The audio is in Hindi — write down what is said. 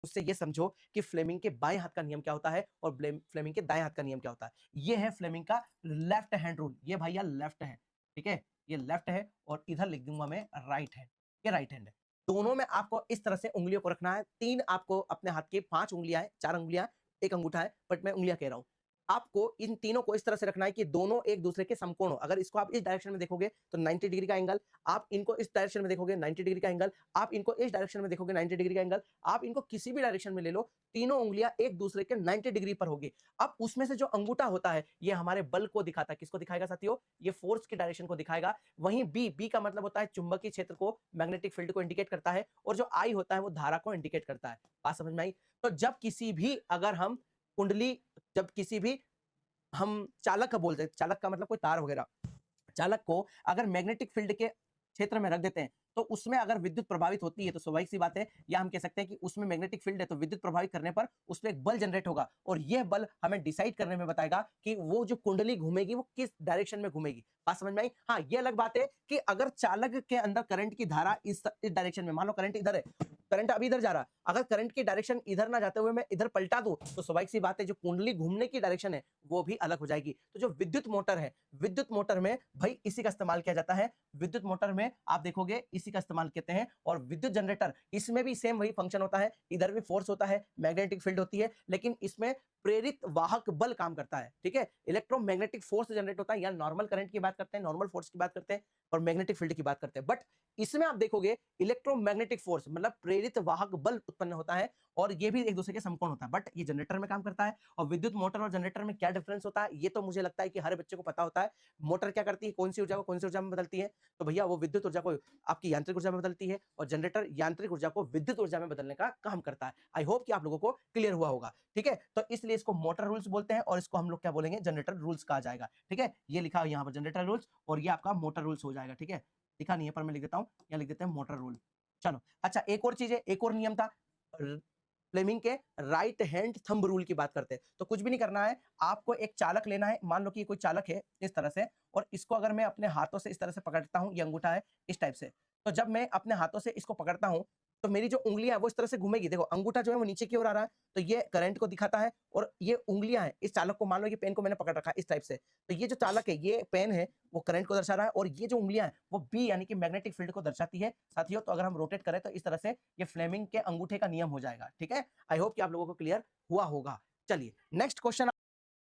उससे ये समझो कि फ्लेमिंग के बाएं हाथ का नियम क्या होता है और फ्लेमिंग के दाएं हाथ का नियम क्या होता है। ये है फ्लेमिंग का लेफ्ट हैंड रूल। ये भैया लेफ्ट है, ठीक है, ये लेफ्ट है और इधर लिख दूंगा मैं राइट हैंड। ये राइट हैंड है। दोनों में आपको इस तरह से उंगलियों को रखना है। तीन आपको अपने हाथ के 5 उंगलियां हैं, 4 उंगलियां, एक अंगूठा है, बट मैं उंगलियां कह रहा हूं। आपको इन तीनों को इस तरह से रखना है कि दोनों एक दूसरे के समकोण हो। अगर इसको आप इस डायरेक्शन में देखोगे तो 90 डिग्री का एंगल, आप इनको इस डायरेक्शन में देखोगे 90 डिग्री का एंगल, आप इनको इस डायरेक्शन में देखोगे 90 डिग्री का एंगल, आप इनको किसी भी डायरेक्शन में ले लो, तीनों उंगलियां एक दूसरे के 90 डिग्री पर होगी। अब उसमें से जो अंगूठा होता है ये हमारे बल को दिखाता है। किसको दिखाएगा साथियों? ये फोर्स की डायरेक्शन को दिखाएगा। वहीं बी का मतलब होता है चुंबकीय क्षेत्र को, मैग्नेटिक फील्ड को इंडिकेट करता है, और जो आई होता है वो धारा को इंडिकेट करता है। बात समझ में आई? तो जब किसी भी अगर हम कुंडली, जब किसी भी हम चालक का बोलते हैं, चालक का मतलब कोई तार वगैरह, चालक को अगर मैग्नेटिक फील्ड के क्षेत्र में रख देते हैं तो उसमें अगर विद्युत प्रभावित होती है तो स्वाभाविक सी बात है, या हम कह सकते हैं कि उसमें मैग्नेटिक फील्ड है तो विद्युत प्रभावित करने पर उसमें एक बल जनरेट होगा, और यह बल हमें डिसाइड करने में बताएगा कि वो जो कुंडली घूमेगी वो किस डायरेक्शन में घूमेगी। बात समझ में आई? हाँ, ये अलग बात है कि अगर चालक के अंदर करंट की धारा इस डायरेक्शन में, मान लो करंट इधर है, करंट अभी इधर जा रहा, अगर करंट की डायरेक्शन इधर ना जाते हुए मैं इधर पलटा दूं तो स्वाभाविक सी बात है जो कुंडली घूमने की डायरेक्शन है वो भी अलग हो जाएगी। तो जो विद्युत मोटर है, विद्युत मोटर में भाई इसी का इस्तेमाल किया जाता है। विद्युत मोटर में आप देखोगे इसी का इस्तेमाल करते हैं। और विद्युत जनरेटर, इसमें भी सेम वही फंक्शन होता है। इधर भी फोर्स होता है, मैग्नेटिक फील्ड होती है, लेकिन इसमें प्रेरित वाहक बल काम करता है। ठीक है, इलेक्ट्रोमैग्नेटिक फोर्स जनरेट होता है, या नॉर्मल करंट की बात करते हैं, नॉर्मल फोर्स की बात करते हैं, और मैग्नेटिक फील्ड की बात करते हैं। बट इसमें आप देखोगे इलेक्ट्रोमैग्नेटिक फोर्स मतलब प्रेरित वाहक बल उत्पन्न होता है, और ये भी एक दूसरे के समकोण होता है। बट ये जनरेटर में काम करता है। और विद्युत मोटर और जनरेटर में क्या डिफरेंस होता है ये तो मुझे लगता है कि हर बच्चे को पता होता है। मोटर क्या करती है, कौन सी ऊर्जा को कौन सी ऊर्जा में बदलती है? तो भैया वो विद्युत ऊर्जा को आपकी यांत्रिक ऊर्जा में बदलती है, और जनरेटर यांत्रिक ऊर्जा को विद्युत ऊर्जा में बदलने का काम करता है। आई होप कि आप लोगों को क्लियर हुआ होगा। ठीक है, तो इसलिए इसको मोटर रूल्स बोलते हैं, और इसको हम लोग क्या बोलेंगे, जनरेटर रूल्स कहा जाएगा। ठीक है, ये लिखा है यहाँ पर जनरेटर रूल्स, और ये आपका मोटर रूल्स हो जाएगा। ठीक है, लिखा नहीं है पर मैं लिख देता हूँ, यहाँ लिख देते हैं मोटर रूल। चलो अच्छा, एक और चीज है, एक और नियम था फ्लेमिंग के राइट हैंड थंब रूल की बात करते हैं। तो कुछ भी नहीं करना है, आपको एक चालक लेना है। मान लो कि कोई चालक है इस तरह से, और इसको अगर मैं अपने हाथों से इस तरह से पकड़ता हूं, ये अंगूठा है इस टाइप से, तो जब मैं अपने हाथों से इसको पकड़ता हूं तो मेरी जो उंगलियां है वो इस तरह से घूमेगी। देखो अंगूठा जो है वो नीचे की ओर आ रहा है, तो ये करंट को दिखाता है, और ये उंगलियां हैं इस चालक को, मान लो ये पेन को मैंने पकड़ रखा है इस टाइप से, तो ये जो चालक है, ये पेन है वो करंट को दर्शा रहा है, और ये जो उंगलियां हैं वो बी यानी कि मैग्नेटिक फील्ड को दर्शाती है साथियों। तो अगर हम रोटेट करें तो इस तरह से ये फ्लेमिंग के अंगूठे का नियम हो जाएगा। ठीक है, आई होप कि आप लोगों को क्लियर हुआ होगा। चलिए नेक्स्ट क्वेश्चन